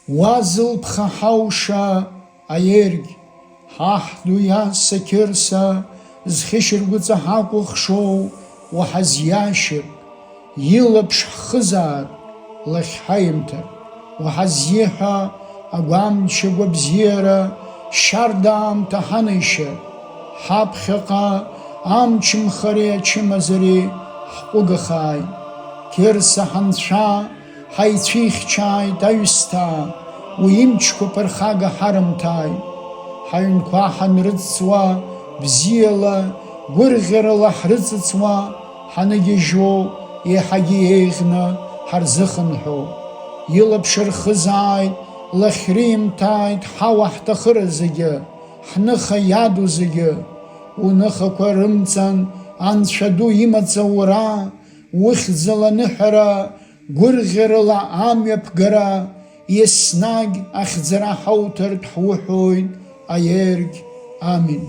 уазылԥха ҳауша аергь, ҳаҳду иаса қьырса, зхьышьыргәыҵа ҳакәыхшоу уҳазиашьыр, илаԥш ҳхызаар лахьҳаимҭар, уҳазиҳәа агәамча гәабзиара шьарда аамҭа ҳанишьыр, ҳаԥхьаҟа амчымхареи ачымазареи ҳҟәыгахааит. Қьырса ҳанцәа ҳаицәихьчааит аҩсҭаа, уи имчқәа ԥырхага ҳарымҭааит. Ҳаҩнқәа ҳанрыҵҵуа бзиала, гәырӷьарала ҳрыҵыҵуа, ҳанагьежьуа еиҳагьы еиӷьны ҳарзыхынҳәо. Илаԥш рхызааит, лахьримҭааит ҳауа ҳҭахыра зегьы, ҳныха иаду зегьы. Уныхақәа рымҵан анцәа ду имаҵ аура, ухьӡала аныҳәара, гәырӷьарала амҩа ԥгара, еснагь ахьӡара ҳауҭартә ҳуҳәоит аергь. Амин.